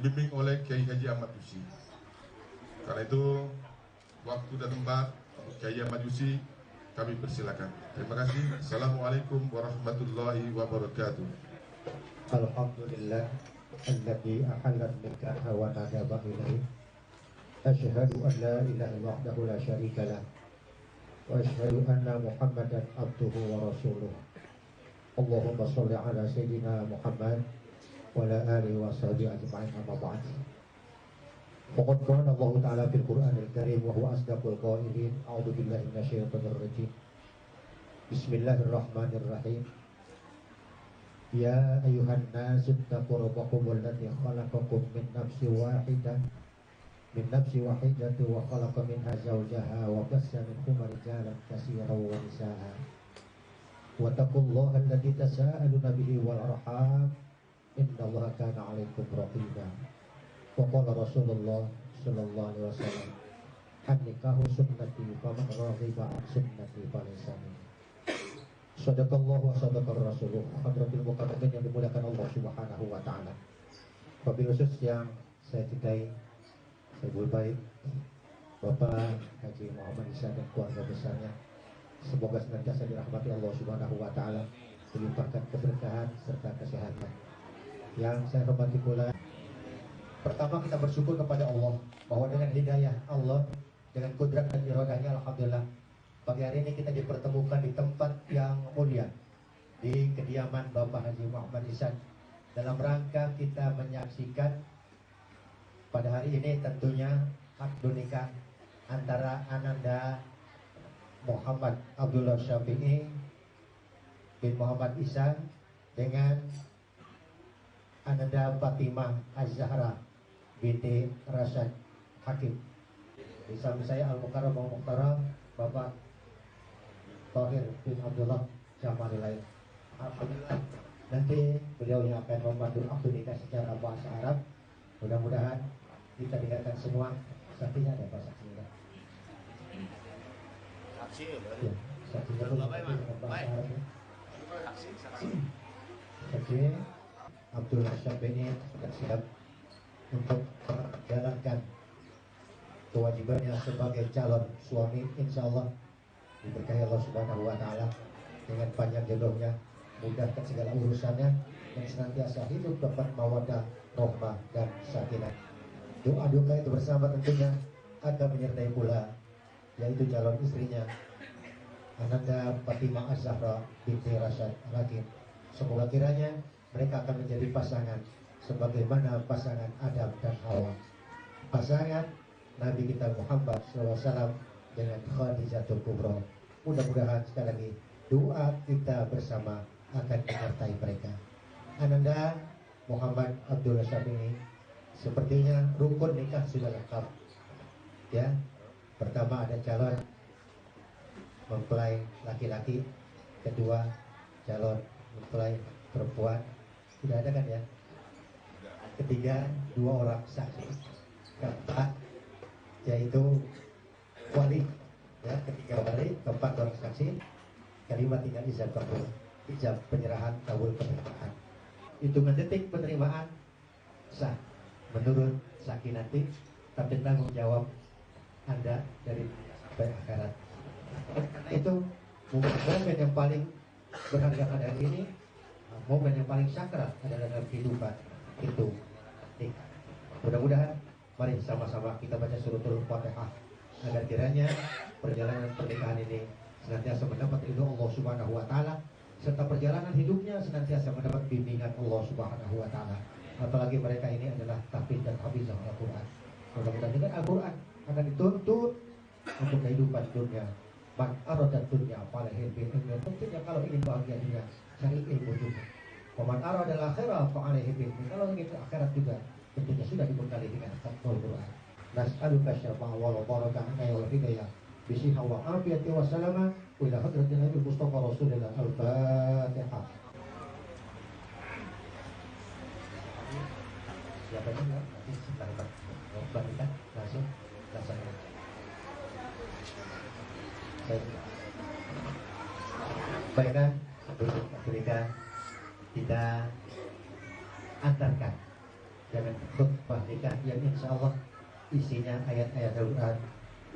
dibimbing oleh Kiai Haji Ahmad Yusi. Karena itu waktu dan tempat Kiai Ahmad Yusi kami persilakan. Terima kasih. Assalamualaikum warahmatullahi wabarakatuh. Alhamdulillah alladzi ahallat nikah wa nadaba ilaihi. Asyhadu an la ilaha illallah wahdahu la syarika lah wa asyhadu anna Muhammadan abduhu wa rasuluh. Allahumma shalli ala sayyidina Muhammad wa ala alihi wa sahbihi ajma'in, amma ba'd. Faqad qala Allah Ta'ala fil Qur'anil Karim wa huwa asdaqul qailin. A'udzu billahi minasyaitonir rajim. Bismillahirrahmanirrahim. Ya ayuhan nasu ittaqu rabbakum alladzi khalaqakum min nafsin wahidatin wa khalaqa minha zawjaha wa bassa minhuma rijalan katsiran wa nisaa. Wattaqullaha alladzi tasaaluna bihi wal arham innallaha kana 'alaikum raqiba. Wa qala Rasulullah sallallahu alaihi wasallam, an-nikahu sunnati faman raghiba an sunnati falaysa minni. Sadaqallahu wa sadaqar rasuluh. Hadratil muqaddamin yang dimuliakan Allah Subhanahu wa taala. Wabil khusus yang saya cintai, saya baik Bapak Haji Muhammad Isa dan keluarga besarnya, semoga senantiasa dirahmati Allah Subhanahu wa taala, dilimpahkan keberkahan serta kesehatan. Yang saya hormati pula, pertama kita bersyukur kepada Allah bahwa dengan hidayah Allah, dengan kudrat dan iradahnya, alhamdulillah pagi hari ini kita dipertemukan di tempat yang mulia, di kediaman Bapak Haji Muhammad Ihsan, dalam rangka kita menyaksikan pada hari ini tentunya akad nikah antara Ananda Muhammad Abdullah Syafi'i bin Muhammad Ihsan dengan Ananda Fatimah Az-Zahra binti Rasyad Hakim. Di samping saya Al-Mukarram wa Muhtaram Bapak Tahir bin Abdullah Jamalilain. Alhamdulillah nanti beliau yang akan membantu akad nikah secara bahasa Arab. Mudah-mudahan kita dengarkan semua. Saksinya ada apa saksinya? Saksi Ya, saksinya pun dengan bahasa Arab. Saksi Abdullah Syafi'i sudah siap untuk menjalankan kewajibannya sebagai calon suami, insya Allah diberkahi Allah Subhanahu wa taala dengan panjang jodohnya, mudahkan segala urusannya, dan senantiasa hidup dapat mawaddah, rahmah dan sakinah. Doa-doa itu bersama tentunya akan menyertai pula, yaitu calon istrinya Ananda Fatimah Az-Zahra binti Rasyad Hakim. Semoga kiranya mereka akan menjadi pasangan sebagaimana pasangan Adam dan Hawa, pasangan Nabi kita Muhammad SAW dengan Khadijatul Kubra. Mudah-mudahan sekali lagi doa kita bersama akan menyertai mereka. Ananda Muhammad Abdullah Syafi'i, sepertinya rukun nikah sudah lengkap. Ya, pertama ada calon mempelai laki-laki, kedua calon mempelai perempuan, sudah ada kan ya? Ketiga dua orang saksi, keempat yaitu wali, ya, ketiga wali, keempat orang saksi, kelima tinggal ijab kabul, ijab penyerahan kabul pernikahan. Hitungan detik penerimaan sah menurut sakinati, tapi tanggung jawab Anda dari sampai akhirat. Itu momen yang paling berharga pada hari ini, momen yang paling sakral adalah dalam kehidupan itu nikah. Mudah-mudahan mari sama-sama kita baca suratul Fatihah agar kiranya perjalanan pernikahan ini senantiasa mendapat ridho Allah Subhanahu wa taala, serta perjalanan hidupnya senantiasa mendapat bimbingan Allah Subhanahu wa taala. Apalagi mereka ini adalah tahfiz dan hafizah Al-Qur'an. Mudah-mudahan dengan Al-Qur'an akan dituntut untuk kehidupan dunia. Man arada dunya falahi bil ilmi. Tentunya kalau ingin bahagia dunia, cari ilmu juga. Wa man arada al-akhirah fa'alaihi bil ilmi. Kalau ingin akhirat juga, tentunya sudah dibekali dengan Al-Qur'an. Nas'aluka syafa'a wal barakah wal hidayah bisiha wa afiyati wa salama ila hadratin Nabi Mustafa Rasulullah. Al-Fatihah. Siapa ini ya? Nanti sebentar kan langsung laksanakan. Baiklah, sebelum kita antarkan dengan khutbah nikah yang insya Allah isinya ayat-ayat Al-Quran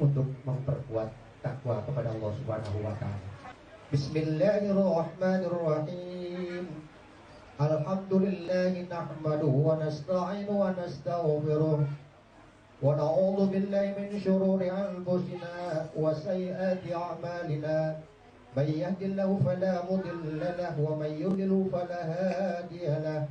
untuk memperkuat takwa kepada Allah Subhanahu wa Ta'ala. Bismillahirrahmanirrahim. Alhamdulillah nahmaduhu wa nasta'inu wa nastaghfiruh wa na'udzu billahi min shururi anfusina wa sayyiati a'malina. May yahdihillahu fala mudilla lahu wa may yudlil fala hadiya lahu.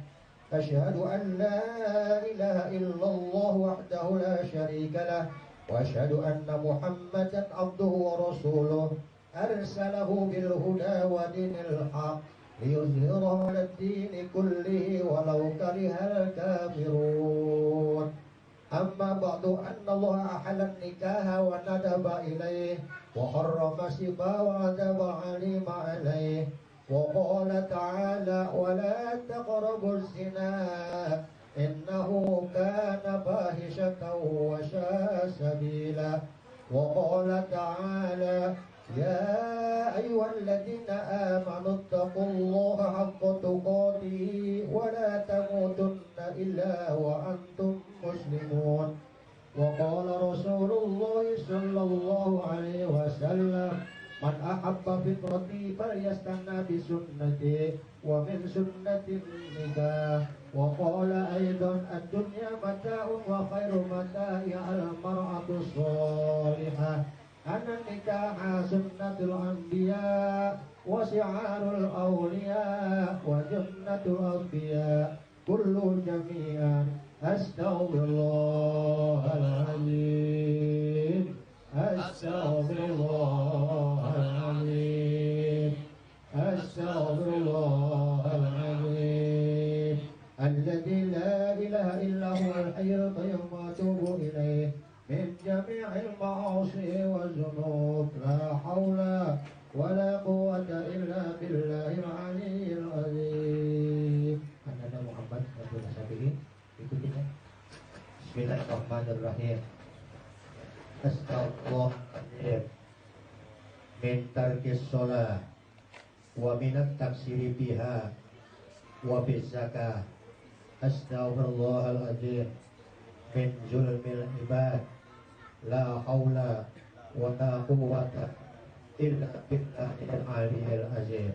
Asyhadu an la ilaha illallah wahdahu la syarika lahu wa asyhadu anna Muhammadan abduhu wa rasuluh arsalahu bil huda wa dinil haqq liyuzhirahu 'ala ad-din kullihi walau karihal kafirun. Amma ba'du, anna Allah ahalla an-nikaha wa nadaba ilayhi wa harrama siba wa adaba 'alima alayhi wa qala ta'ala wa la taqrabu az-zina innahu kana fahishatan wa sa'a sabila wa qala ta'ala يا أيها الذين آمنوا اتقوا الله حق تقاته ولا تموتن إلا وأنتم مسلمون وقال رسول الله صلى الله عليه وسلم من أحب فطرتي فليستنى بسنتي ومن سنة النكاح وقال أيضا الدنيا متاع وخير متاعها المرأة الصالحة أن النكاح سنة الأنبياء وشعار الأولياء وجنة الأنبياء كل جميعا أستغفر الله العظيم أستغفر الله العظيم أستغفر الله العظيم الذي لا إله إلا هو الحي القيوم وأتوب إليه من جميع المعاصي والذنوب لا حول ولا قوة إلا بالله العلي العظيم. Anda Muhammad Abdul Sabihin ikutinya. Bismillahirrahmanirrahim. Astagfirullah min tarkis sholah wa minat taksiri biha wa bizakah. Astagfirullahaladzim min zulmil ibad la haula wa la quwwata illa billahil aliyyil azim.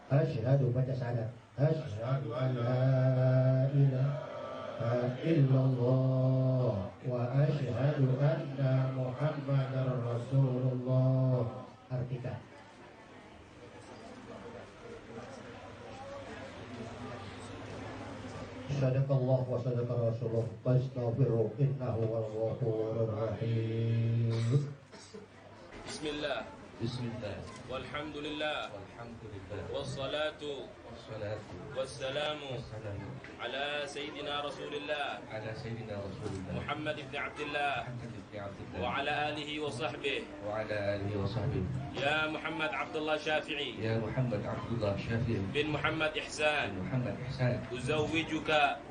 Asyhadu baca syahadat. Asyhadu an la ilaha illallah wa asyhadu anna Muhammadar Rasulullah. Artikan. Sadaqallah wa sadaqa Rasulullah. Fastaghfiru innahu wal ghafurur rahim. Bismillah. Bismillah. Walhamdulillah. Walhamdulillah. Wassalatu wassalamu ala sayyidina Rasulillah. Ala sayyidina Rasulillah. Muhammad ibn Abdullah. Wa ala alihi wa sahbihi. Wa ala alihi wa sahbihi. Ya Muhammad Abdullah Syafi'i. Ya Muhammad Abdullah Syafi'i. Bin Muhammad Ihsan. Bin Muhammad Ihsan. Uzawwijuka.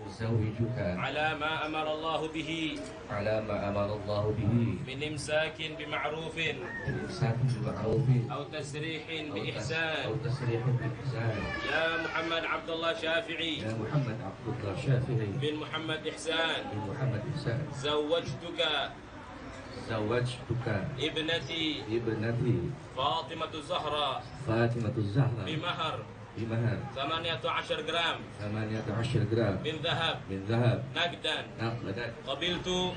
Ala ma amara Allah bihi. Ala ma amara Allah bihi. Min imsakin bima'rufin. Min imsakin bima'rufin. Aw tasrihin biihsan. Aw tasrihin biihsan. Ya Muhammad Abdullah Syafi'i. Ya Muhammad Abdullah Syafi'i. Bin Muhammad Ihsan. Bin Muhammad Ihsan. Zawwajtuka. Ibnati Fatimah Zahra bimahar 18 gram min dhahab naqdan qabiltu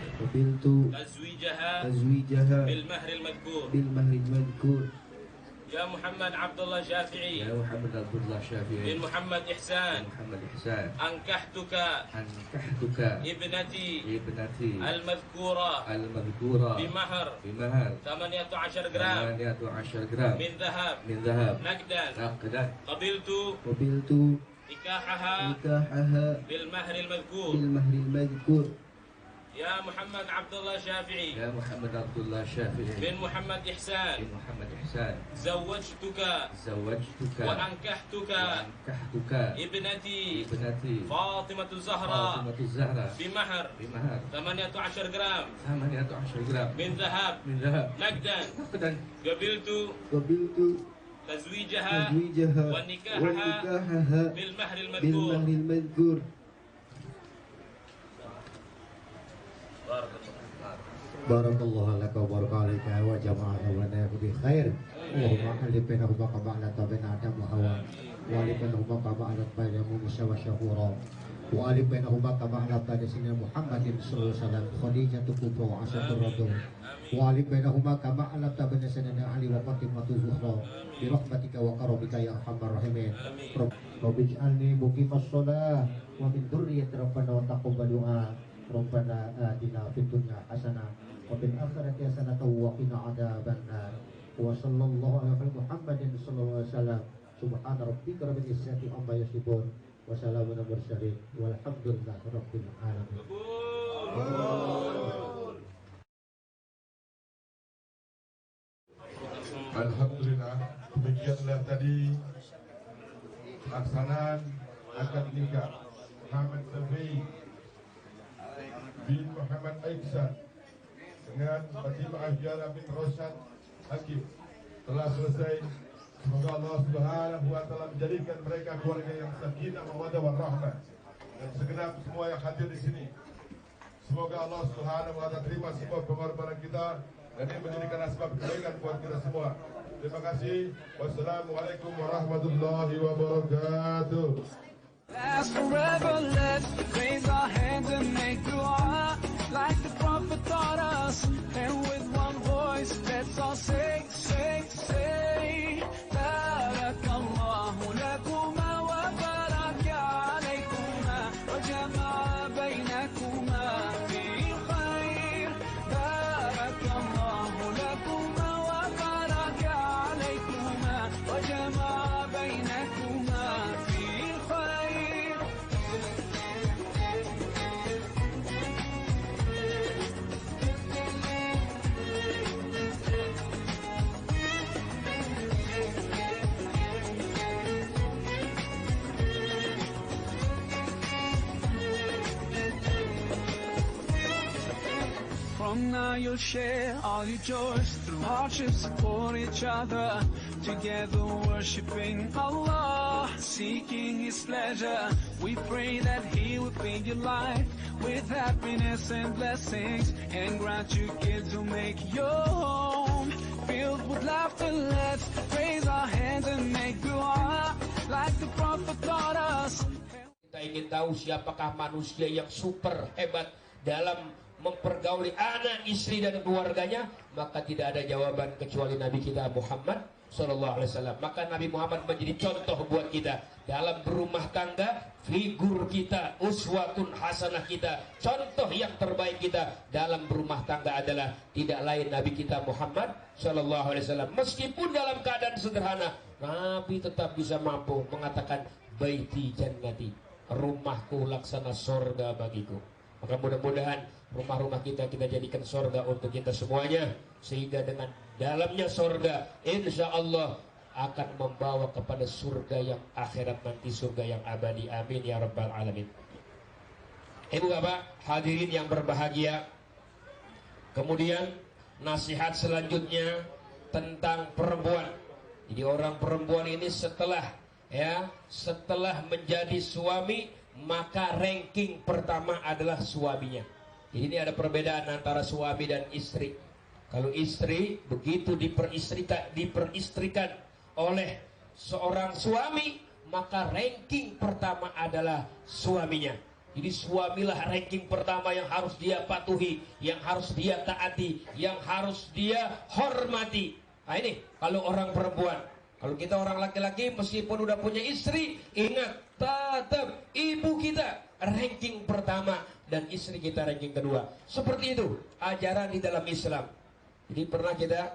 tazwijaha bil mahr al madhkur. Ya Muhammad Abdullah Syafi'i. Ya Muhammad Abdullah Syafi'i. Bin Muhammad Ihsan. Muhammad Ihsan. Ankahtuka. Ibnati. Al-madhkura. Bimahar. 18 gram. Min dhahab. Naqdan. Qabiltu. Nikahaha. Bil mahr al-madhkur. Ya Muhammad Abdullah Syafi'i. Ya Muhammad Abdullah Syafi'i. Bin Muhammad Ihsan. Zawwajtuka. Wa ankahtuka. Ibnati. Fatimah Zahra. Bimahar. 18 gram. Min dhahab. Naqdan. Qabiltu. Tazwijaha. Wa nikahaha. Bil mahr al-madhkur. Barakallahu laka wa barakalika wa jama'ana wa na'ku bi khair. Allahumma alif bainahuma kama alata baina Adam wa Hawa. Wa alif bainahuma kama alata baina Musa wa Syahura. Wa alif bainahuma kama alata baina Sayyidina Muhammadin sallallahu alaihi wasallam Khadijah kubra wa Asyadur Rasul. Wa alif bainahuma kama alata baina Sayyidina Ali wa Fatimah Zuhra. Bi rahmatika wa karamika ya arhamar rahimin. Rabbi ij'alni muqimas shalah wa min dzurriyyati rabbana wa taqabbal du'a. Rabbana atina fid dunya hasanah wa fil akhirati hasanatan wa qina adzabannar. Wa sallallahu ala Muhammadin sallallahu alaihi wasallam. Subhana rabbika rabbil izzati amma yasifun wa salamun alal mursalin walhamdulillahi rabbil alamin. Alhamdulillah, demikianlah tadi pelaksanaan akad nikah Muhammad Safi bin Muhammad Aiksan dengan Fatimah Ahjara bin Rosyad Hakim telah selesai. Semoga Allah Subhanahu wa taala menjadikan mereka keluarga yang sakinah, mawaddah warahmah, dan segenap semua yang hadir di sini. Semoga Allah Subhanahu wa taala terima semua pengorbanan kita dan ini menjadikan asbab kebaikan buat kita semua. Terima kasih. Wassalamualaikum warahmatullahi wabarakatuh. Last forever, let's raise our hands and make dua like the Prophet taught us. And with one voice, let's all say, Barakallahu lakuma wa baraka alaykuma wa jama'a bainakuma fi khair. Barakallahu lakuma wa baraka alaykuma wa jama'a bainakuma fi khair. From now you'll share all your joys through hardships, support each other, together worshiping Allah, seeking His pleasure. We pray that He will fill your life with happiness and blessings, and grant you kids who make your home filled with laughter. Let's raise our hands and make dua like the Prophet taught us. Kita ingin tahu siapakah manusia yang super hebat dalam mempergauli anak, istri dan keluarganya, maka tidak ada jawaban kecuali Nabi kita Muhammad Sallallahu Alaihi Wasallam. Maka Nabi Muhammad menjadi contoh buat kita dalam berumah tangga, figur kita, uswatun hasanah kita, contoh yang terbaik kita dalam berumah tangga adalah tidak lain Nabi kita Muhammad Sallallahu Alaihi Wasallam. Meskipun dalam keadaan sederhana, Nabi tetap bisa mampu mengatakan baiti jannati, rumahku laksana sorga bagiku. Maka mudah-mudahan rumah-rumah kita jadikan sorga untuk kita semuanya, sehingga dengan dalamnya sorga insya Allah akan membawa kepada surga yang akhirat nanti, surga yang abadi. Amin ya rabbal alamin. Ibu bapak hadirin yang berbahagia, kemudian nasihat selanjutnya tentang perempuan. Jadi orang perempuan ini setelah menjadi suami, maka ranking pertama adalah suaminya. Jadi ini ada perbedaan antara suami dan istri. Kalau istri begitu diperistrikan oleh seorang suami, maka ranking pertama adalah suaminya. Jadi suamilah ranking pertama yang harus dia patuhi, yang harus dia taati, yang harus dia hormati. Nah ini kalau orang perempuan. Kalau kita orang laki-laki meskipun udah punya istri, ingat tetap ibu kita ranking pertama dan istri kita ranking kedua. Seperti itu ajaran di dalam Islam. Jadi pernah kita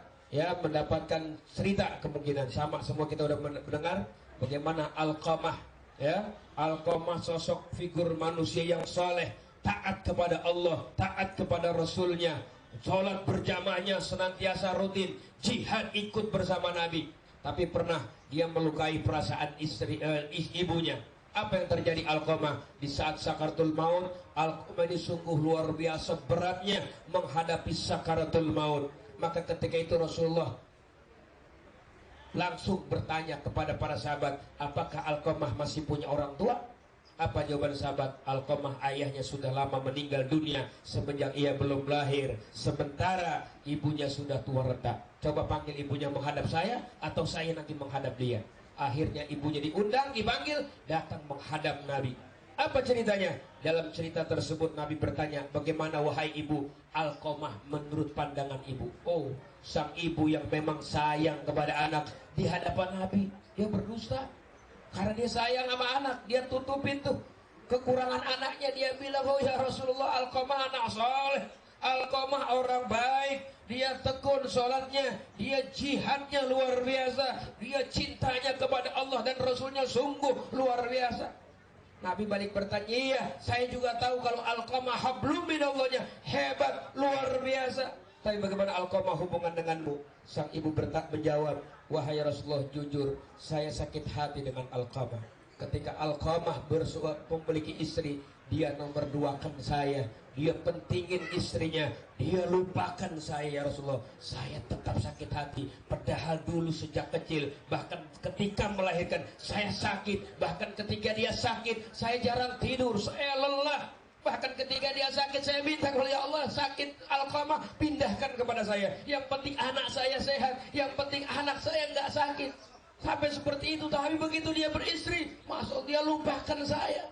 mendapatkan cerita, kemungkinan sama semua kita udah mendengar bagaimana Alqamah, Alqamah sosok figur manusia yang saleh, taat kepada Allah, taat kepada Rasulnya, sholat berjamaahnya senantiasa rutin, jihad ikut bersama Nabi. Tapi pernah dia melukai perasaan ibunya. Apa yang terjadi Alqamah? Di saat sakaratul maut, Alqamah ini sungguh luar biasa beratnya menghadapi sakaratul maut. Maka ketika itu Rasulullah langsung bertanya kepada para sahabat, apakah Alqamah masih punya orang tua? Apa jawaban sahabat? Alqamah ayahnya sudah lama meninggal dunia semenjak ia belum lahir, sementara ibunya sudah tua renta. Coba panggil ibunya menghadap saya, atau saya nanti menghadap dia. Akhirnya ibunya diundang, dipanggil, datang menghadap Nabi. Apa ceritanya? Dalam cerita tersebut Nabi bertanya, bagaimana wahai ibu Alqamah menurut pandangan ibu? Oh, sang ibu yang memang sayang kepada anak, di hadapan Nabi dia berdusta. Karena dia sayang sama anak, dia tutupin tuh kekurangan anaknya. Dia bilang, oh ya Rasulullah, Alqamah anak soleh, Alqamah orang baik, dia tekun sholatnya, dia jihadnya luar biasa, dia cintanya kepada Allah dan Rasulnya sungguh luar biasa. Nabi balik bertanya, iya saya juga tahu kalau Alqamah hablum minallahnya hebat, luar biasa. Tapi bagaimana Alqamah hubungan denganmu? Sang ibu menjawab, wahai Rasulullah, jujur saya sakit hati dengan Alqamah. Ketika Alqamah memiliki istri, dia nomor duakan saya, dia pentingin istrinya, dia lupakan saya ya Rasulullah. Saya tetap sakit hati, padahal dulu sejak kecil, bahkan ketika melahirkan saya sakit, bahkan ketika dia sakit saya jarang tidur, saya lelah. Bahkan ketika dia sakit saya minta kepada ya Allah, sakit Alqamah pindahkan kepada saya, yang penting anak saya sehat, yang penting anak saya nggak sakit. Sampai seperti itu. Tapi begitu dia beristri, masuk dia lupakan saya.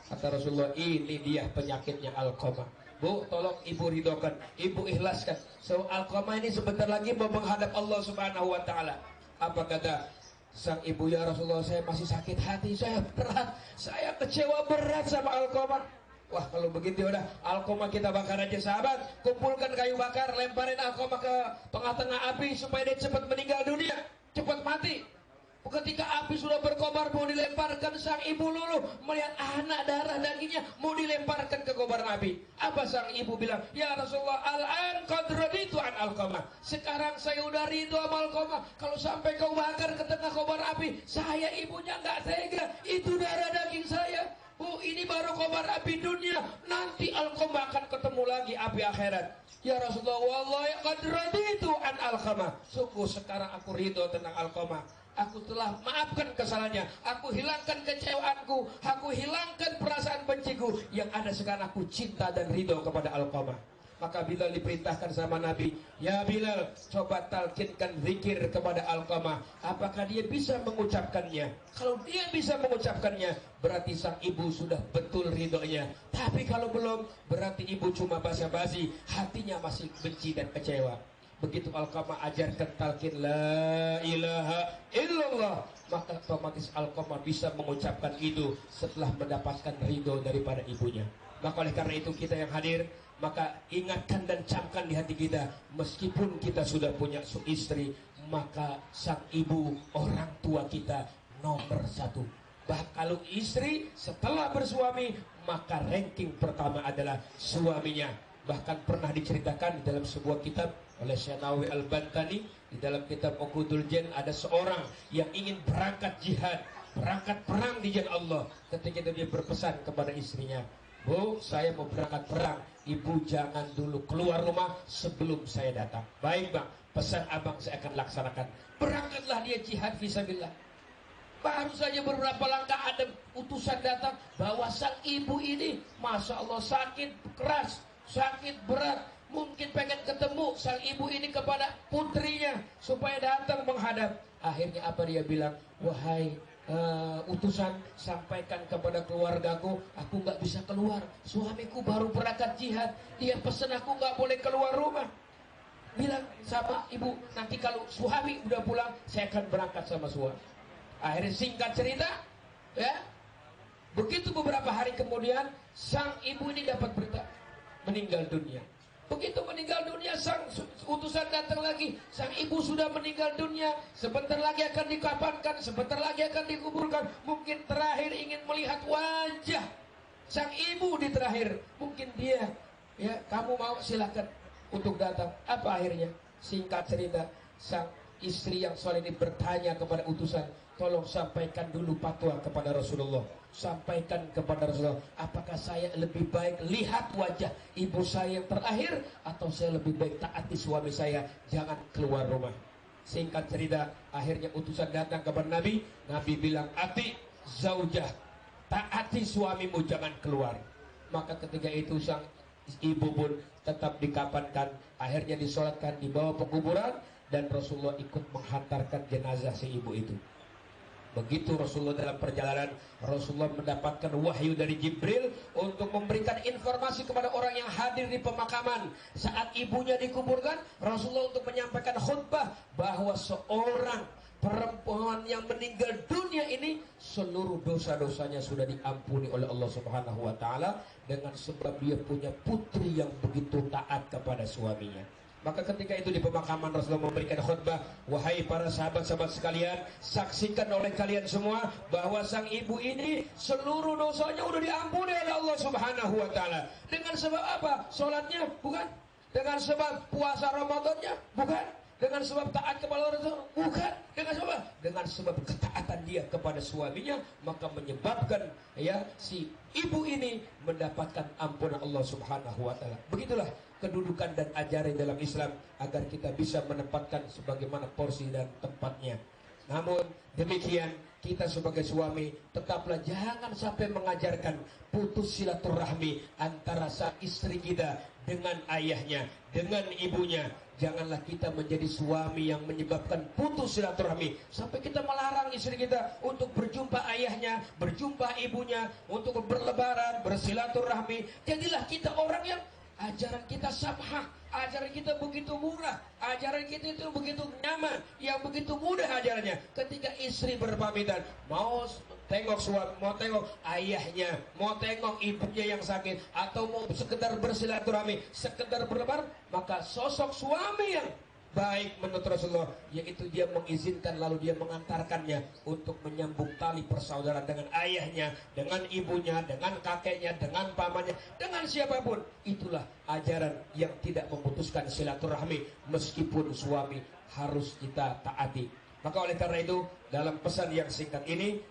Kata Rasulullah, ini dia penyakitnya Alqamah. Bu, tolong ibu ridhokan, ibu ikhlaskan. So Alqamah ini sebentar lagi mau menghadap Allah Subhanahu wa taala. Apa kata sang ibu? Ya Rasulullah, saya masih sakit hati, saya berat, saya kecewa berat sama Alqamah. Wah, kalau begitu udah Alqamah kita bakar aja sahabat. Kumpulkan kayu bakar, lemparin Alqamah ke tengah-tengah api supaya dia cepat meninggal dunia, cepat mati. Ketika api sudah berkobar mau dilemparkan, sang ibu luluh melihat anak darah dagingnya mau dilemparkan ke kobaran api. Apa sang ibu bilang? Ya Rasulullah, al-an qad raditu an Alqamah. Sekarang saya udah ridho sama Alqamah. Kalau sampai kau bakar ke tengah kobar api, saya ibunya nggak tega. Itu darah daging saya. Bu, ini baru kobar api dunia, nanti Alqamah akan ketemu lagi api akhirat. Ya Rasulullah, wallahi qad raditu an Alqamah. Sungguh sekarang aku ridho tentang Alqamah. Aku telah maafkan kesalahannya, aku hilangkan kecewaanku, aku hilangkan perasaan benciku. Yang ada sekarang aku cinta dan ridho kepada Alqamah. Maka Bilal diperintahkan sama Nabi, ya Bilal, coba talkinkan zikir kepada Alqamah. Apakah dia bisa mengucapkannya? Kalau dia bisa mengucapkannya, berarti sang ibu sudah betul ridhonya. Tapi kalau belum, berarti ibu cuma basa-basi, hatinya masih benci dan kecewa. Begitu Alqamah ajarkan talqin la ilaha illallah, maka otomatis Alqamah bisa mengucapkan itu setelah mendapatkan ridho daripada ibunya. Maka oleh karena itu kita yang hadir, maka ingatkan dan camkan di hati kita, meskipun kita sudah punya istri, maka sang ibu, orang tua kita nomor satu. Bahkan kalau istri setelah bersuami, maka ranking pertama adalah suaminya. Bahkan pernah diceritakan di dalam sebuah kitab oleh Syekh Nawawi Al-Bantani, di dalam kitab Uqudul Jan, ada seorang yang ingin berangkat jihad, berangkat perang di jalan Allah. Ketika itu dia berpesan kepada istrinya, Bu, saya mau berangkat perang, ibu jangan dulu keluar rumah sebelum saya datang. Baik bang, pesan abang saya akan laksanakan. Berangkatlah dia jihad fisabilillah. Baru saja beberapa langkah ada utusan datang, bahwa sang ibu ini Masya Allah sakit keras, sakit berat, mungkin pengen ketemu sang ibu ini kepada putrinya supaya datang menghadap. Akhirnya apa dia bilang? Wahai utusan, sampaikan kepada keluargaku, aku nggak bisa keluar. Suamiku baru berangkat jihad, dia pesan aku nggak boleh keluar rumah. Bilang sama ibu, nanti kalau suami udah pulang, saya akan berangkat sama suami. Akhirnya singkat cerita, ya, begitu beberapa hari kemudian sang ibu ini dapat berita meninggal dunia. Begitu meninggal dunia, sang utusan datang lagi, sang ibu sudah meninggal dunia, sebentar lagi akan dikafankan, sebentar lagi akan dikuburkan. Mungkin terakhir ingin melihat wajah sang ibu di terakhir. Mungkin dia, ya, kamu mau silakan untuk datang. Apa akhirnya? Singkat cerita, sang istri yang soleh ini bertanya kepada utusan, tolong sampaikan dulu fatwa kepada Rasulullah. Sampaikan kepada Rasulullah, apakah saya lebih baik lihat wajah ibu saya yang terakhir, atau saya lebih baik taati suami saya, jangan keluar rumah. Singkat cerita, akhirnya utusan datang kepada Nabi. Nabi bilang, ati zaujah, taati suamimu, jangan keluar. Maka ketika itu sang ibu pun tetap dikafankan, akhirnya disolatkan, dibawa ke kuburan, dan Rasulullah ikut menghantarkan jenazah si ibu itu. Begitu Rasulullah dalam perjalanan, Rasulullah mendapatkan wahyu dari Jibril untuk memberikan informasi kepada orang yang hadir di pemakaman. Saat ibunya dikuburkan, Rasulullah untuk menyampaikan khutbah bahwa seorang perempuan yang meninggal dunia ini seluruh dosa-dosanya sudah diampuni oleh Allah Subhanahu wa taala dengan sebab dia punya putri yang begitu taat kepada suaminya. Maka ketika itu di pemakaman Rasulullah memberikan khutbah, wahai para sahabat-sahabat sekalian, saksikan oleh kalian semua bahwa sang ibu ini seluruh dosanya sudah diampuni oleh Allah Subhanahu wa taala. Dengan sebab apa? Salatnya? Bukan. Dengan sebab puasa Ramadannya? Bukan. Dengan sebab taat kepada Rasul? Bukan. Dengan sebab? Dengan sebab ketaatan dia kepada suaminya, maka menyebabkan ya si ibu ini mendapatkan ampunan Allah Subhanahu wa taala. Begitulah kedudukan dan ajaran dalam Islam agar kita bisa menempatkan sebagaimana porsi dan tempatnya. Namun demikian, kita sebagai suami tetaplah jangan sampai mengajarkan putus silaturahmi antara sang istri kita dengan ayahnya, dengan ibunya. Janganlah kita menjadi suami yang menyebabkan putus silaturahmi sampai kita melarang istri kita untuk berjumpa ayahnya, berjumpa ibunya, untuk berlebaran, bersilaturahmi. Jadilah kita orang yang ajaran kita samhah, ajaran kita begitu murah, ajaran kita itu begitu nyaman, yang begitu mudah ajarannya. Ketika istri berpamitan, mau tengok suami, mau tengok ayahnya, mau tengok ibunya yang sakit, atau mau sekedar bersilaturahmi, sekedar berlebaran, maka sosok suami yang baik menurut Rasulullah, yaitu dia mengizinkan lalu dia mengantarkannya untuk menyambung tali persaudaraan dengan ayahnya, dengan ibunya, dengan kakeknya, dengan pamannya, dengan siapapun. Itulah ajaran yang tidak memutuskan silaturahmi meskipun suami harus kita taati. Maka oleh karena itu, dalam pesan yang singkat ini,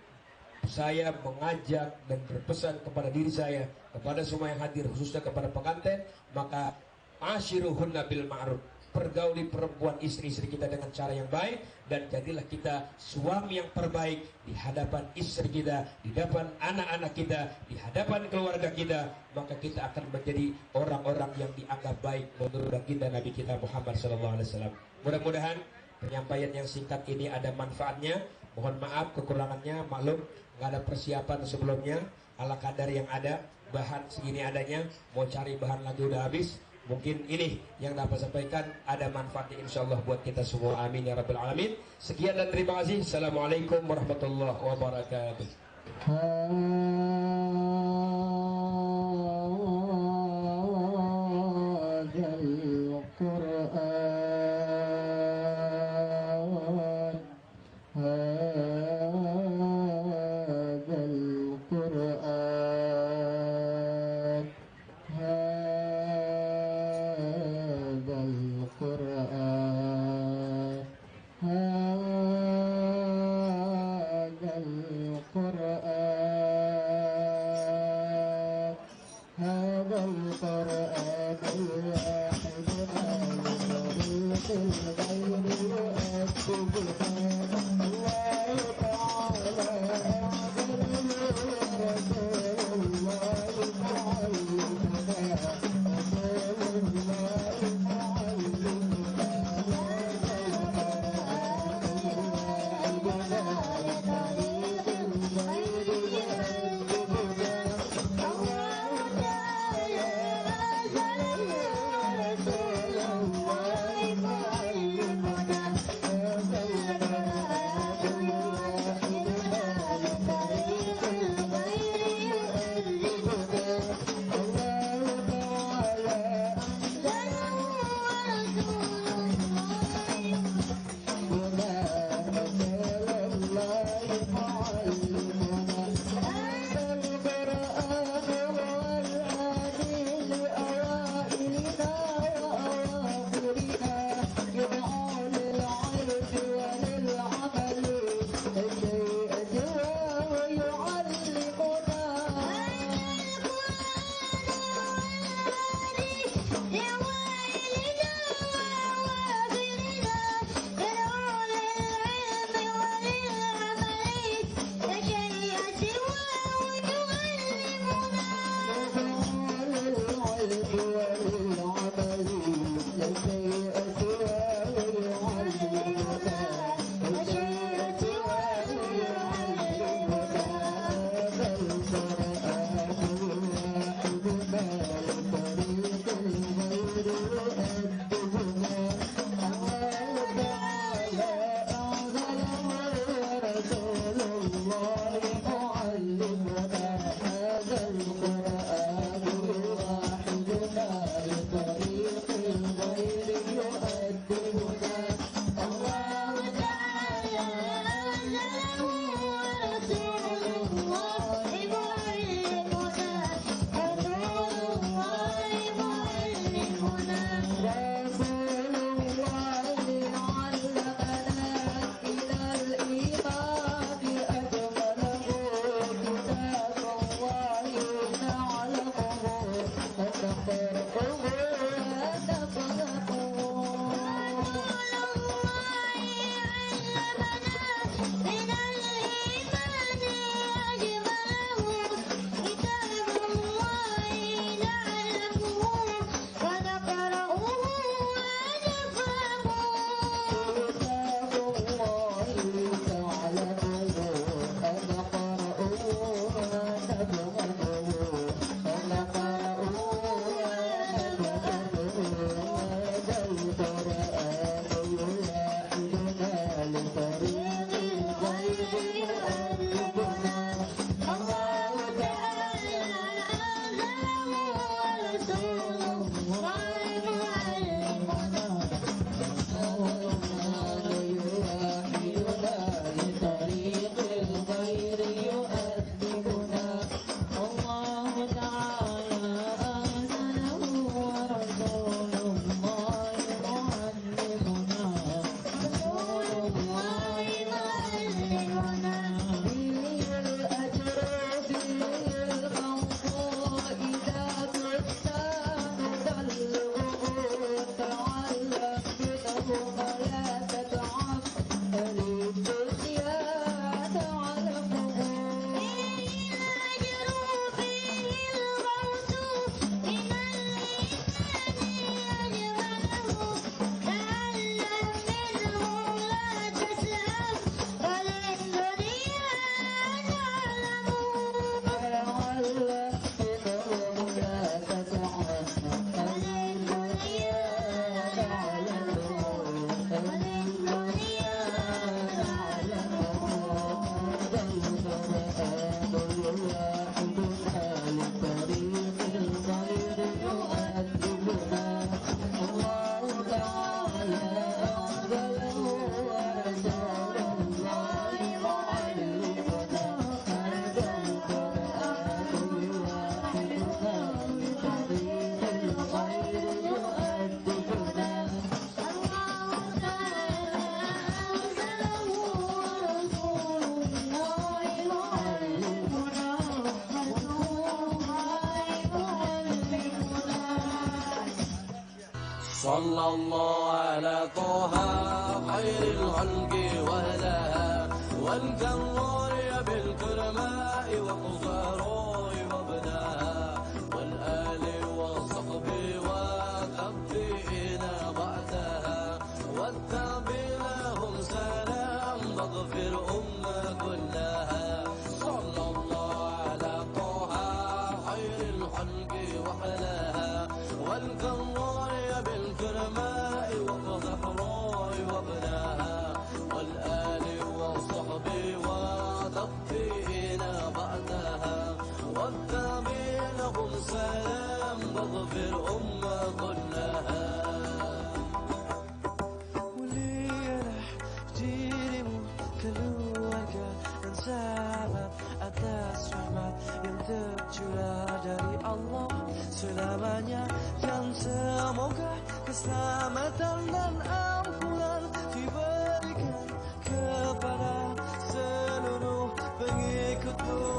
saya mengajak dan berpesan kepada diri saya, kepada semua yang hadir, khususnya kepada pengantin, maka ashiruhunna bil ma'ruf, pergauli perempuan istri-istri kita dengan cara yang baik, dan jadilah kita suami yang terbaik di hadapan istri kita, di hadapan anak-anak kita, di hadapan keluarga kita. Maka kita akan menjadi orang-orang yang dianggap baik menurut baginda Nabi kita Muhammad SAW. Mudah-mudahan penyampaian yang singkat ini ada manfaatnya. Mohon maaf kekurangannya, maklum nggak ada persiapan sebelumnya, ala kadar yang ada, bahan segini adanya, mau cari bahan lagi udah habis. Mungkin ini yang dapat sampaikan, ada manfaatnya insyaallah buat kita semua. Amin ya rabbal alamin. Sekian dan terima kasih. Assalamualaikum warahmatullahi wabarakatuh. صلى الله على طه خير الخلق وهداها والكرار بالكرماء وقصاروا وابناها والآل والصحب وتبين بعدها والتابعين لهم سلام واغفر كلها صلى الله على طه خير الخلق وحلاها والكرار بالكرماء وقصاروا وابناها والآل والصحب وتبين بعدها والتابعين لهم سلام واغفر كلها Mulialah dirimu keluarga dan sahabat atas rahmat yang tercurah dari Allah selamanya, dan semoga keselamatan dan ampunan diberikan kepada seluruh pengikutmu.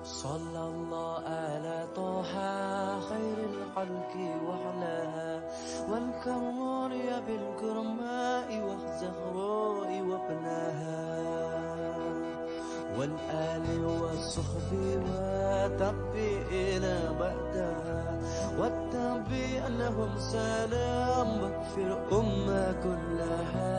صلى الله على طه خير الخلق وحلاها والكرار بالكرماء والزهراء وابناها والآل والصحب وتبين بعدها والتابع لهم سلام واغفر كلها.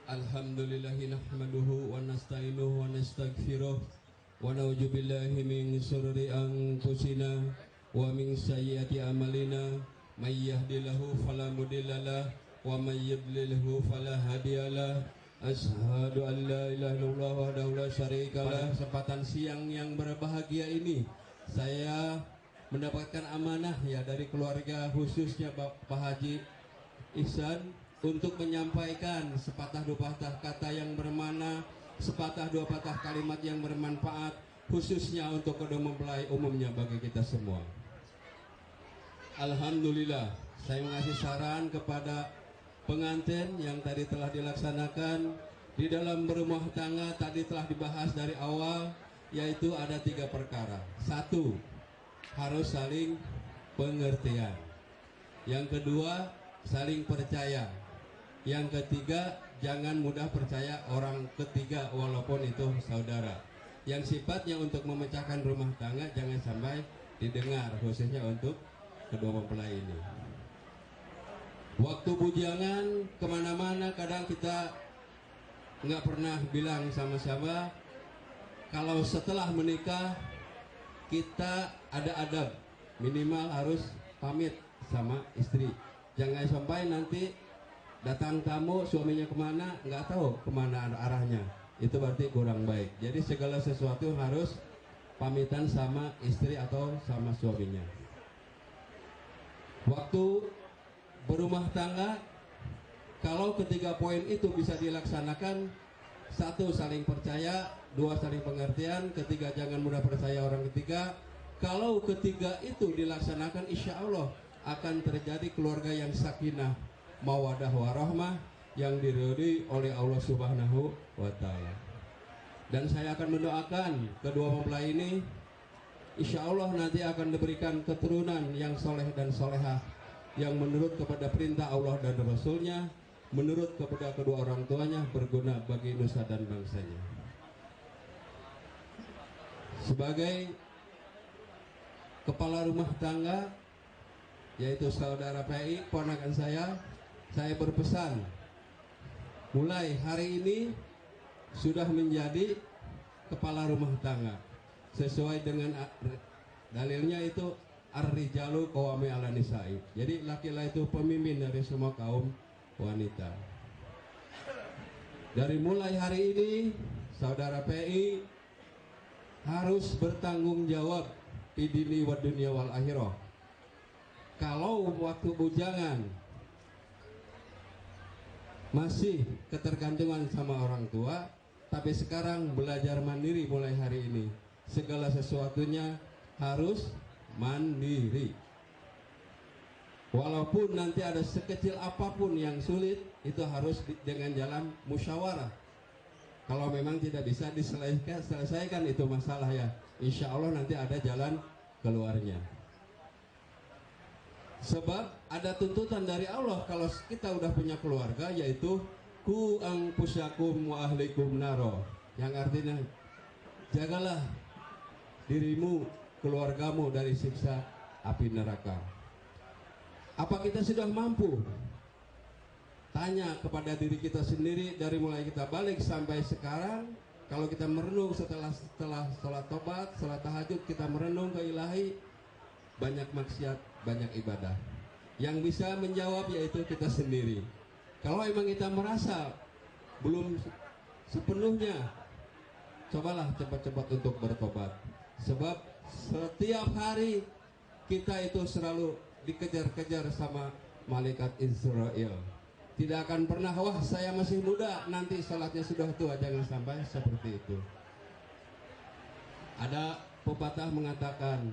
Alhamdulillahi nahmaduhu wa nasta'inuhu wa nastaghfiruh wa na'udzu billahi min syururi anfusina wa min sayyiati a'malina may yahdihillahu fala mudhillalah ومن يضلله فلا هادي له Asyhadu an la ilaha illallah wahdahu la syarika lah. Kesempatan siang yang berbahagia ini saya mendapatkan amanah ya dari keluarga khususnya Bapak Haji Ihsan untuk menyampaikan sepatah dua patah kata yang bermakna, sepatah dua patah kalimat yang bermanfaat khususnya untuk kedua mempelai umumnya bagi kita semua. Alhamdulillah, saya mengasih saran kepada pengantin yang tadi telah dilaksanakan di dalam berumah tangga. Tadi telah dibahas dari awal, yaitu ada 3 perkara. 1, harus saling pengertian. Yang kedua, saling percaya. Yang ketiga, jangan mudah percaya orang ketiga walaupun itu saudara. Yang sifatnya untuk memecahkan rumah tangga jangan sampai didengar, khususnya untuk kedua mempelai ini. Waktu bujangan kemana-mana kadang kita nggak pernah bilang sama siapa. Kalau setelah menikah kita ada adab, minimal harus pamit sama istri. Jangan sampai nanti datang tamu suaminya kemana nggak tahu kemana arahnya. Itu berarti kurang baik. Jadi segala sesuatu harus pamitan sama istri atau sama suaminya. Waktu berumah tangga, kalau ketiga poin itu bisa dilaksanakan, 1, saling percaya, 2, saling pengertian, ketiga, jangan mudah percaya orang ketiga. Kalau ketiga itu dilaksanakan, insya Allah akan terjadi keluarga yang sakinah, mawadah warahmah, yang diridhoi oleh Allah Subhanahu wa Ta'ala. Dan saya akan mendoakan kedua mempelai ini, insya Allah nanti akan diberikan keturunan yang soleh dan solehah, yang menurut kepada perintah Allah dan Rasulnya, menurut kepada kedua orang tuanya, berguna bagi nusa dan bangsanya. Sebagai kepala rumah tangga, yaitu saudara PI, ponakan saya berpesan, mulai hari ini sudah menjadi kepala rumah tangga. Sesuai dengan dalilnya itu, Ar-rijalu qawwami 'ala nisa'i. Jadi laki-laki itu pemimpin dari semua kaum wanita. Dari mulai hari ini, saudara PI harus bertanggung jawab di dini wa dunia wal akhirah. Kalau waktu bujangan masih ketergantungan sama orang tua, tapi sekarang belajar mandiri mulai hari ini. Segala sesuatunya harus mandiri. Walaupun nanti ada sekecil apapun yang sulit, itu harus dengan jalan musyawarah. Kalau memang tidak bisa diselesaikan itu masalah ya, insya Allah nanti ada jalan keluarnya. Sebab ada tuntutan dari Allah kalau kita udah punya keluarga, yaitu ku anfusakum wa ahlikum naro, yang artinya jagalah dirimu, keluargamu dari siksa api neraka. Apa kita sudah mampu? Tanya kepada diri kita sendiri dari mulai kita balik sampai sekarang. Kalau kita merenung setelah sholat tobat, sholat tahajud, kita merenung ke ilahi, banyak maksiat, banyak ibadah. Yang bisa menjawab yaitu kita sendiri. Kalau memang kita merasa belum sepenuhnya, cobalah cepat-cepat untuk bertobat. Sebab setiap hari kita itu selalu dikejar-kejar sama malaikat Israel. Tidak akan pernah, wah saya masih muda, nanti salatnya sudah tua. Jangan sampai seperti itu. Ada pepatah mengatakan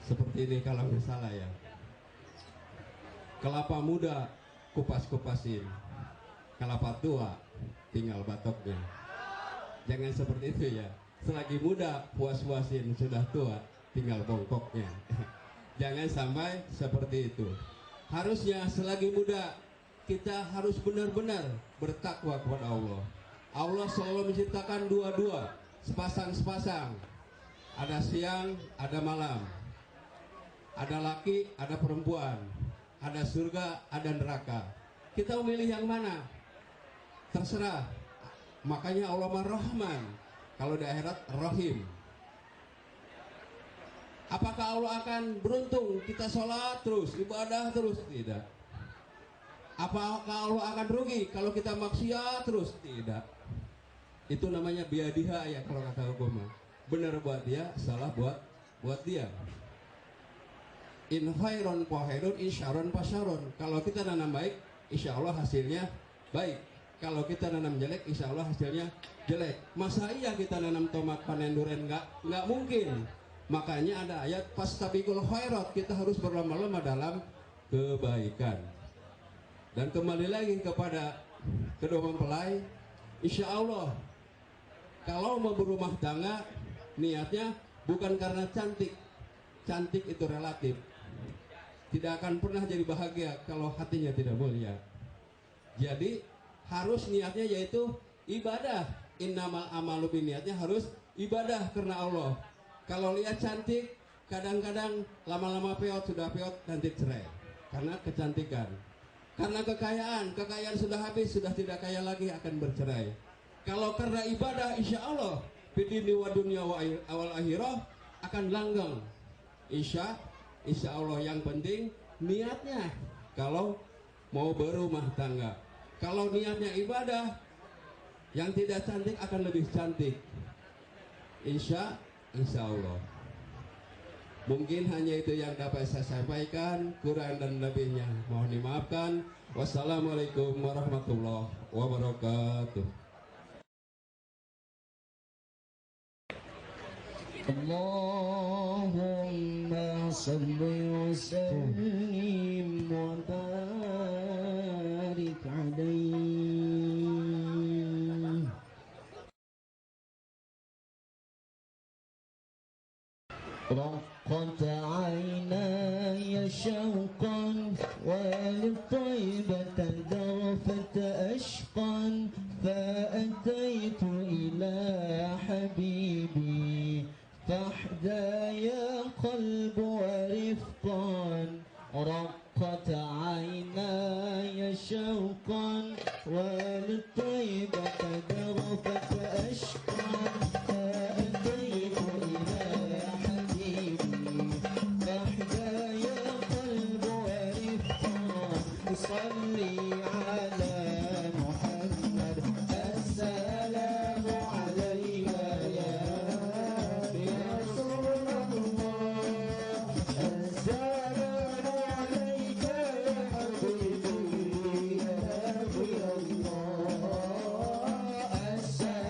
seperti ini kalau nggak salah ya, kelapa muda kupas-kupasin, kelapa tua tinggal batoknya. Jangan seperti itu ya. Selagi muda puas-puasin, sudah tua tinggal bongkoknya. Jangan sampai seperti itu. Harusnya selagi muda kita harus benar-benar bertakwa kepada Allah. Allah selalu menciptakan dua-dua, sepasang-sepasang. Ada siang, ada malam. Ada laki, ada perempuan. Ada surga, ada neraka. Kita memilih yang mana? Terserah. Makanya Allah Ar-Rahman. Kalau di akhirat Rahim. Apakah Allah akan beruntung kita sholat terus, ibadah terus? Tidak. Apakah Allah akan rugi kalau kita maksiat terus? Tidak. Itu namanya biadiha ya kalau kata hukum. Benar buat dia, salah buat dia. In khairon fa khairun, in syarron fa syarron. Kalau kita nanam baik, insya Allah hasilnya baik. Kalau kita nanam jelek, insya Allah hasilnya jelek. Masa iya kita nanam tomat panen durian? Nggak mungkin. Makanya ada ayat fastabiqul khairat, kita harus berlomba-lomba dalam kebaikan. Dan kembali lagi kepada kedua mempelai, insya Allah kalau mau berumah tangga niatnya bukan karena cantik. Cantik itu relatif. Tidak akan pernah jadi bahagia kalau hatinya tidak mulia. Jadi harus niatnya yaitu ibadah. Innamal amalu niatnya harus ibadah karena Allah. Kalau lihat cantik, kadang-kadang lama-lama peot, sudah peot nanti cerai karena kecantikan. Karena kekayaan sudah habis, sudah tidak kaya lagi, akan bercerai. Kalau karena ibadah, insya Allah fidini wa dunya wa awal akhirah akan langgeng. Insya Allah yang penting niatnya. Kalau mau berumah tangga, kalau niatnya ibadah, yang tidak cantik akan lebih cantik. Insya Allah. Mungkin hanya itu yang dapat saya sampaikan. Kurang dan lebihnya mohon dimaafkan. Wassalamualaikum warahmatullahi wabarakatuh. Allahumma salli wa sallim wa barik alaihi. رقت عيناي شوقا وللطيبة ذرفت أشقا فأتيت إلى حبيبي فاحدايا قلب ورفقا رقت عيناي شوقا وللطيبة ذرفت أشقا فأتيت إلى صلي على محمد السلام عليك يا رسول الله السلام عليك يا حبيبي يا نبي الله السلام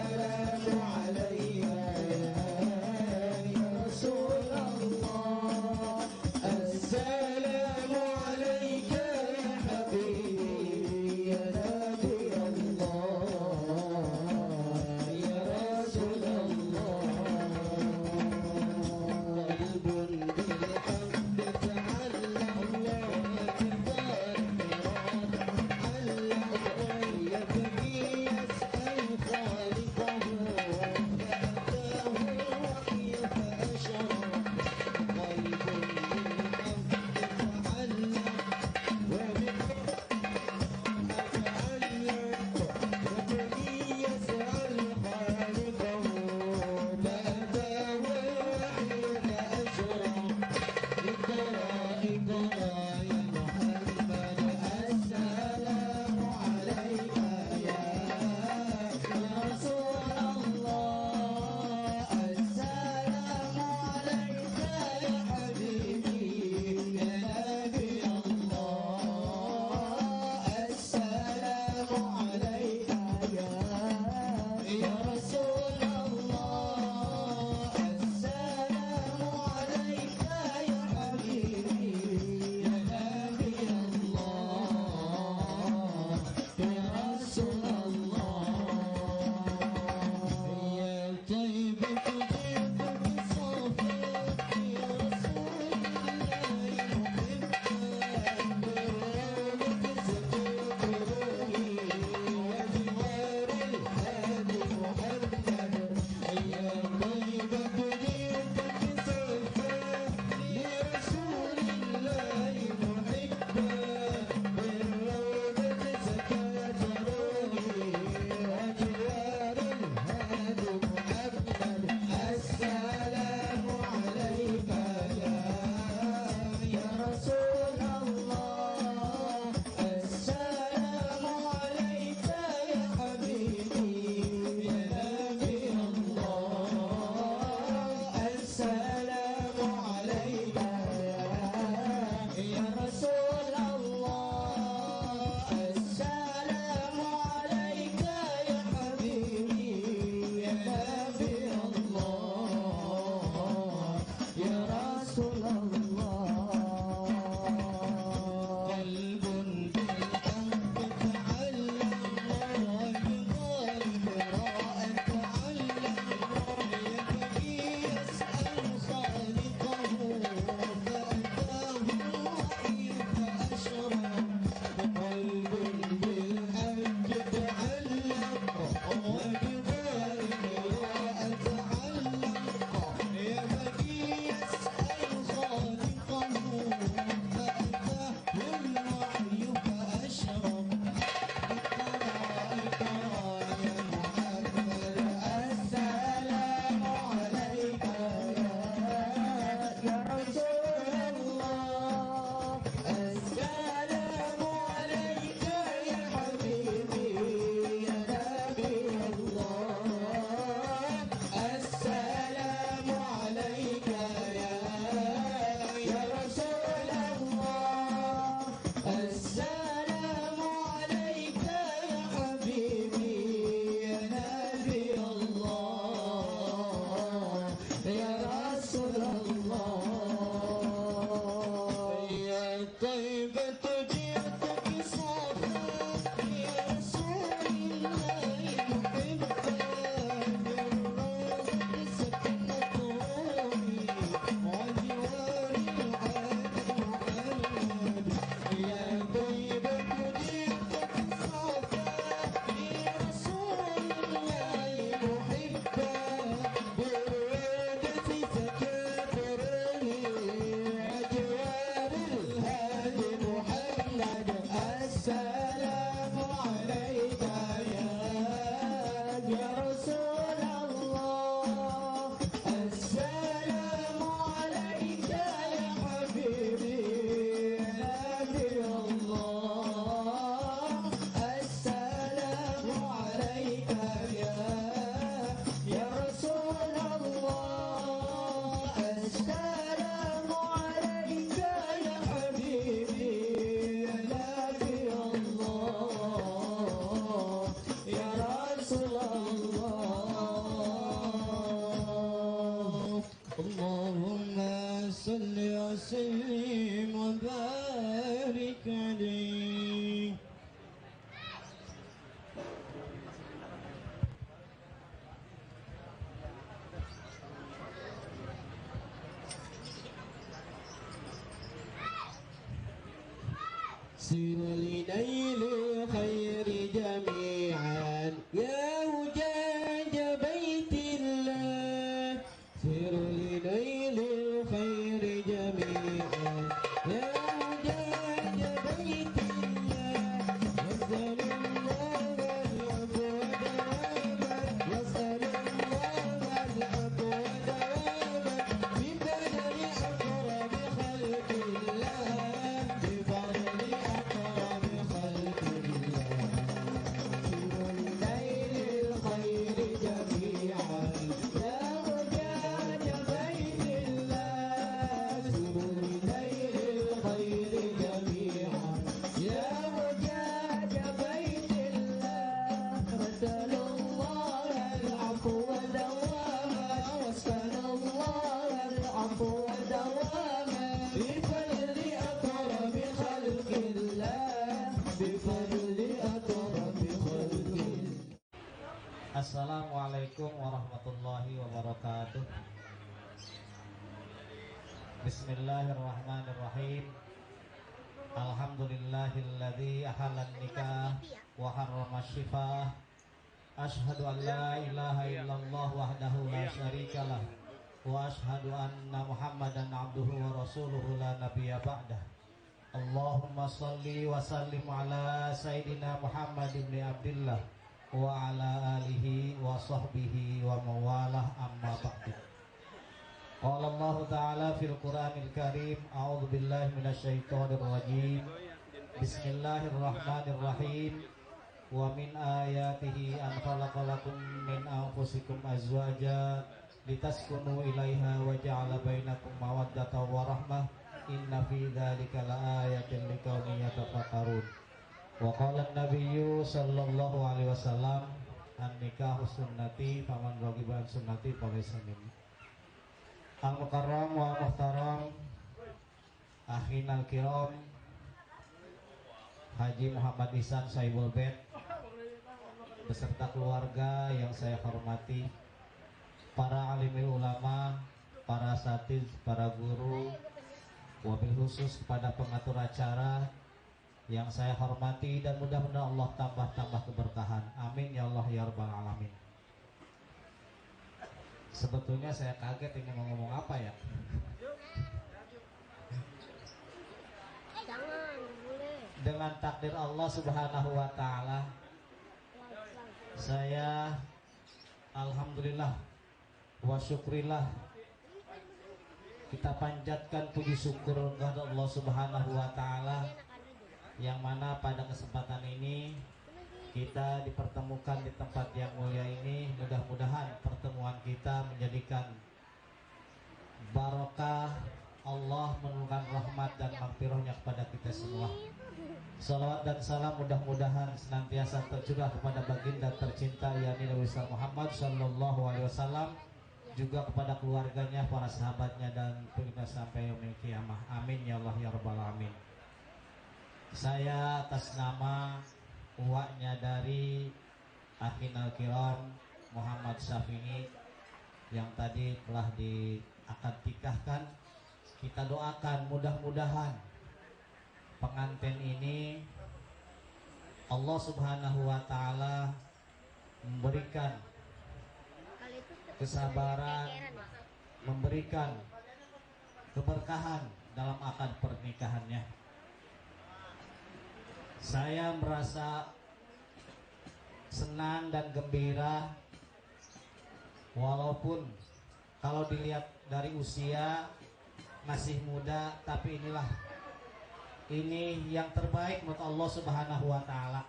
رسول الله اللهم صل وسلم وبارك عليه. سر لنيل الخير جميعا يا وجاج بيت الله سر لنيل الخير جميعا يا وجاج بيت الله يسأل الله العفو دواما يسأل الله العفو دواما بفضل أكرم خلق الله بفضل أكرم خلق الله سر لنيل الخير جميعا يا وجاج بيت الله سر لنيل الخير جميعا يا وجاج بيت الله نسأل الله العفو دواما واسأل الله العفو دواما بفضل أكرم خلق الله بفضل أكرم خلق الله. Assalamualaikum warahmatullahi wabarakatuh. Bismillahirrahmanirrahim. Alhamdulillahilladzi ahallan nikah wa harrama syifah. Ashhadu an la ilaha illallah wahdahu la syarikalah wa ashhadu anna Muhammadan abduhu wa rasuluhu la nabiyya ba'dah. Allahumma salli wa sallim ala sayyidina Muhammad ibn Abdillah wa ala alihi wa sahbihi wa mawalah amma ba'du. Qala Allah Ta'ala fil Qur'anil Karim, a'udzu billahi minasyaitonir rajim. Bismillahirrahmanirrahim. Wa min ayatihi an khalaqalakum min anfusikum azwaja litaskunu ilaiha wa ja'ala bainakum mawaddatan wa rahmah. Inna fi dzalika laayatin liqaumin yatafakkarun. Wa qala an-nabiyyu sallallahu alaihi wasallam an-nikahu sunnati faman raghiba an sunnati falaysa minni. Al-mukarram wa muhtaram akhinal kiram Haji Muhammad Ihsan Saibul Bait beserta keluarga yang saya hormati, para alimul ulama, para asatiz, para guru, wabil khusus kepada pengatur acara yang saya hormati, dan mudah-mudahan Allah tambah keberkahan. Amin ya Allah ya rabbal alamin. Sebetulnya saya kaget ini mau ngomong apa ya. Dengan takdir Allah subhanahu wa ta'ala, saya alhamdulillah wa syukrillah, kita panjatkan puji syukur kepada Allah subhanahu wa ta'ala, yang mana pada kesempatan ini kita dipertemukan di tempat yang mulia ini. Mudah-mudahan pertemuan kita menjadikan barokah, Allah menurunkan rahmat dan maghfirahnya kepada kita semua. Salawat dan salam mudah-mudahan senantiasa tercurah kepada baginda tercinta yakni Nabi Muhammad sallallahu alaihi wasallam, juga kepada keluarganya, para sahabatnya, dan pengikutnya sampai yaumil qiyamah. Amin ya Allah ya rabbal alamin. Saya atas nama uaknya dari Akhinal Kiram Muhammad Syafini yang tadi telah diakad nikahkan, kita doakan mudah-mudahan pengantin ini Allah subhanahu wa ta'ala memberikan kesabaran, memberikan keberkahan dalam akad pernikahannya. Saya merasa senang dan gembira, walaupun kalau dilihat dari usia masih muda, tapi ini yang terbaik menurut Allah subhanahu wa ta'ala.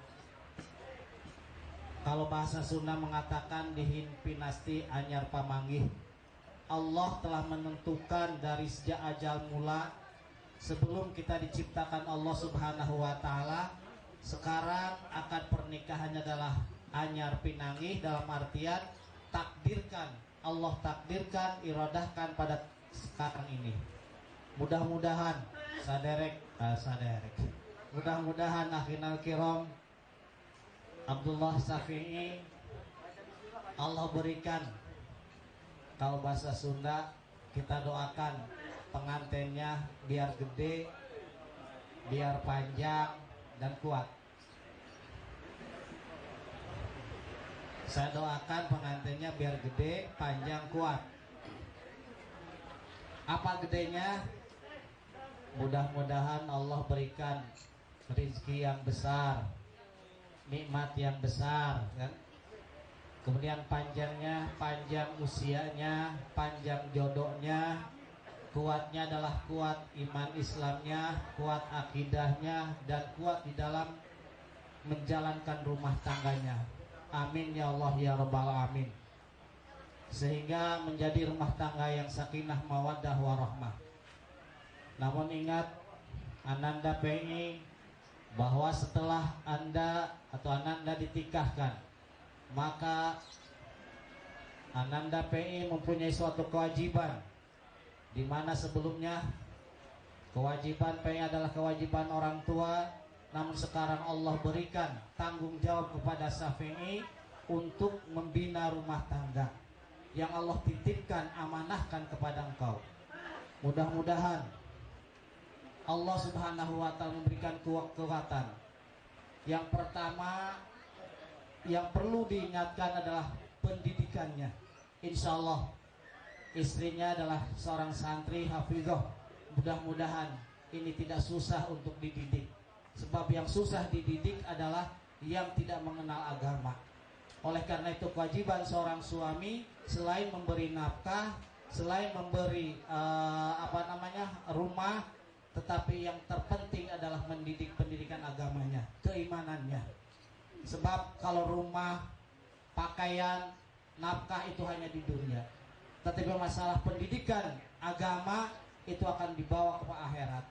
Kalau bahasa Sunda mengatakan dihin pinasti anyar pamanggih, Allah telah menentukan dari sejak ajal mula, sebelum kita diciptakan Allah subhanahu wa ta'ala. Sekarang akad pernikahannya adalah anyar pinangih dalam artian takdirkan, Allah takdirkan, iradahkan pada sekarang ini. Mudah-mudahan saderek. Mudah-mudahan akhinal kiram Abdullah Syafi'i Allah berikan, kalau bahasa Sunda kita doakan pengantinnya biar gede, biar panjang dan kuat. Saya doakan pengantinnya biar gede, panjang, kuat. Apa gedenya? Mudah-mudahan Allah berikan rezeki yang besar, nikmat yang besar, kan? Kemudian panjangnya, panjang usianya, panjang jodohnya, kuatnya adalah kuat iman Islamnya, kuat akidahnya, dan kuat di dalam menjalankan rumah tangganya. Amin ya Allah ya Rabbal Alamin. Sehingga menjadi rumah tangga yang sakinah mawaddah warahmah. Namun ingat Ananda PI, bahwa setelah Anda atau Ananda ditikahkan, maka Ananda PI mempunyai suatu kewajiban, di mana sebelumnya kewajiban PI adalah kewajiban orang tua. Namun sekarang Allah berikan tanggung jawab kepada Syafi'i untuk membina rumah tangga yang Allah titipkan, amanahkan kepada engkau. Mudah-mudahan Allah Subhanahu wa ta'ala memberikan kekuatan. Yang pertama yang perlu diingatkan adalah pendidikannya. Insya Allah istrinya adalah seorang santri hafizah. Mudah-mudahan ini tidak susah untuk dididik. Sebab yang susah dididik adalah yang tidak mengenal agama. Oleh karena itu kewajiban seorang suami selain memberi nafkah, selain memberi rumah, tetapi yang terpenting adalah mendidik pendidikan agamanya, keimanannya. Sebab kalau rumah, pakaian, nafkah itu hanya di dunia, tetapi masalah pendidikan agama itu akan dibawa ke akhirat.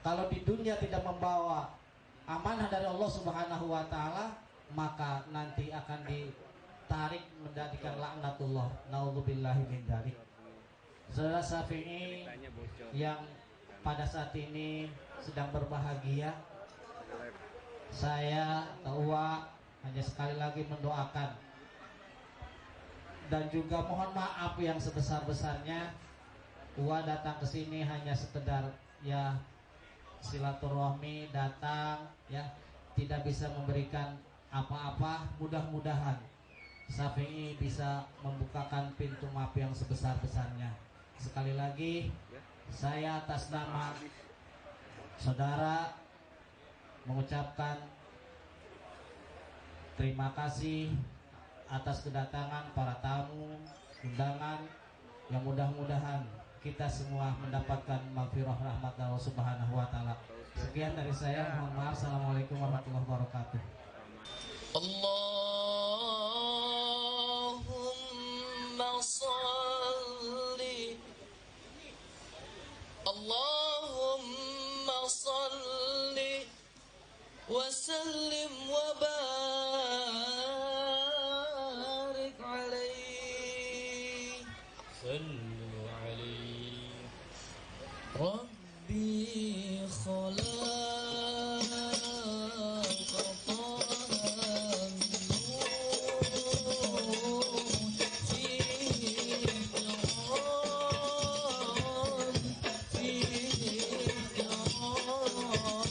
Kalau di dunia tidak membawa amanah dari Allah Subhanahu wa ta'ala, maka nanti akan ditarik menjadikan laknatullah. Naudzubillahi min dzalik. Saudara Syafi'i yang pada saat ini sedang berbahagia, saya Uwa hanya sekali lagi mendoakan dan juga mohon maaf yang sebesar-besarnya. Uwa datang ke sini hanya sekedar ya silaturahmi, datang ya, tidak bisa memberikan apa-apa. Mudah-mudahan Syafi'i bisa membukakan pintu maaf yang sebesar-besarnya. Sekali lagi saya atas nama saudara mengucapkan terima kasih atas kedatangan para tamu undangan, yang mudah-mudahan kita semua mendapatkan maghfirah rahmat Allah Subhanahu wa ta'ala. Sekian dari saya, mohon maaf. Assalamualaikum warahmatullahi wabarakatuh. Allahumma salli, Allahumma salli wa sallim wa barik alaihi. Sallu alaihi. Rabbi khalaqa tahan nur fihi kiram, fihi kiram.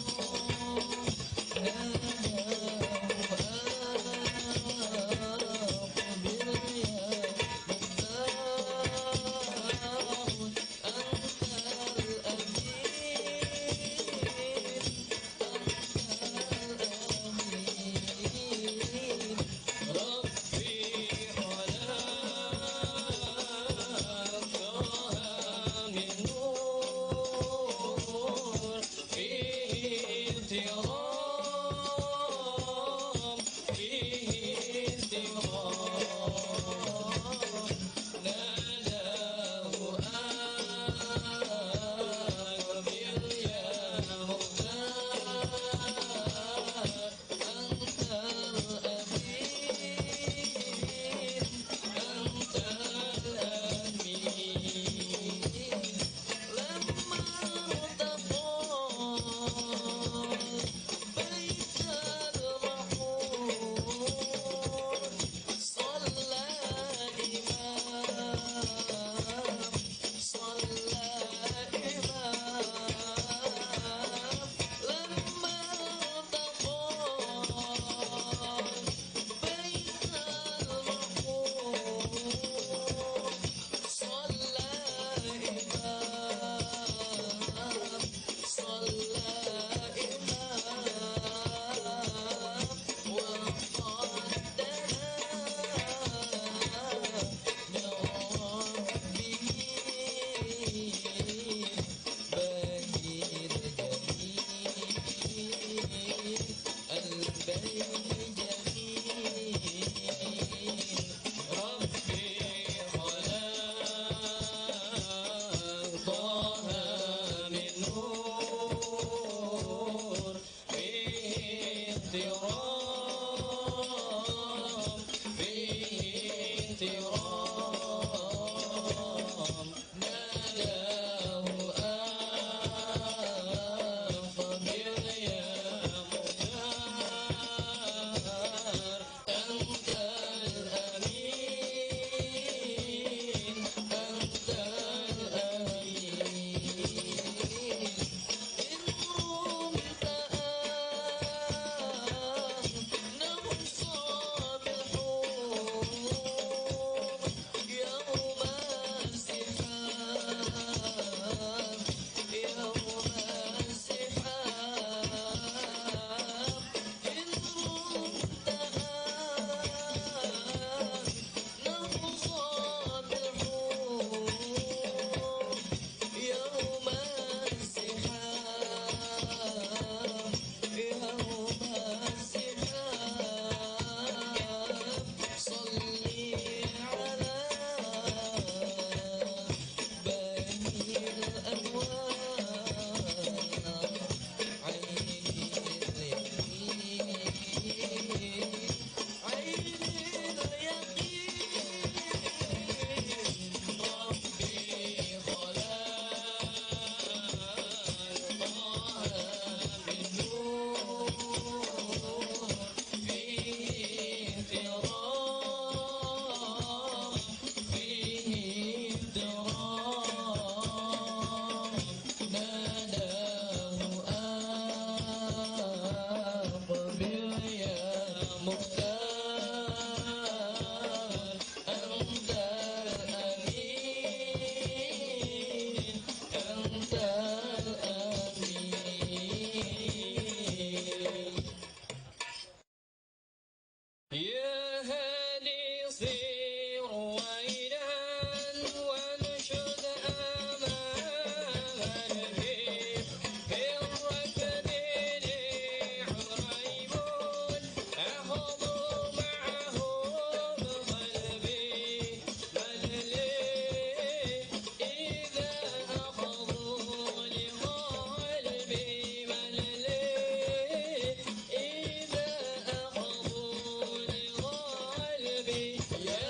احترام ناداه فبر يا مختار أنت الأمين أنت الأمين إن رمت نغص بالحور يوم الزحام يوم الزحام إن رمت نغص بالحور يوم الزحام يوم الزحام صلي على بني الأنوار عين اليقين عين اليقين ربي خلق طه من نور فيه احترام فيه احترام ناداه أقبل يا مختار أنت الأمين أنت الأمين يا هادي صير ويلا ونشد أماما في الركب لي عريبون أخذ معه بقلبي مللي إذا أخذوا لقلبي مللي إذا أخذوا لقلبي يا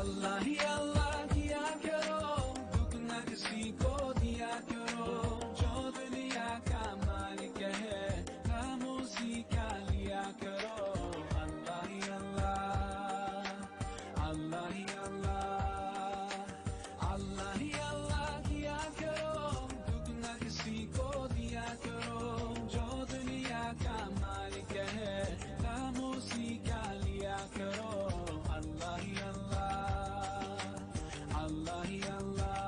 अल्लाह ही अल्लाह किया करो, दुख न किसी को दिया करो, जो दुनिया का मालिक है खामोशी का लिया करो। अल्लाह ही अल्लाह, अल्लाह ही अल्लाह, अल्लाह ही अल्लाह किया करो, दुख न किसी को दिया करो, जो दुनिया का मालिक है खामोशी का लिया करो। अल्लाह ही अल्लाह, अल्लाह ही अल्लाह।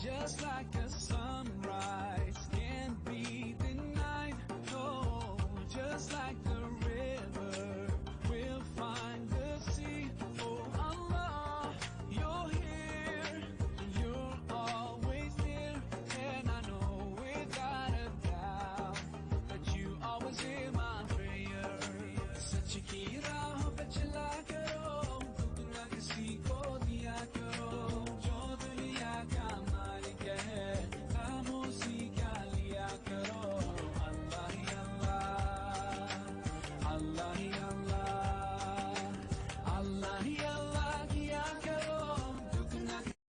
Just like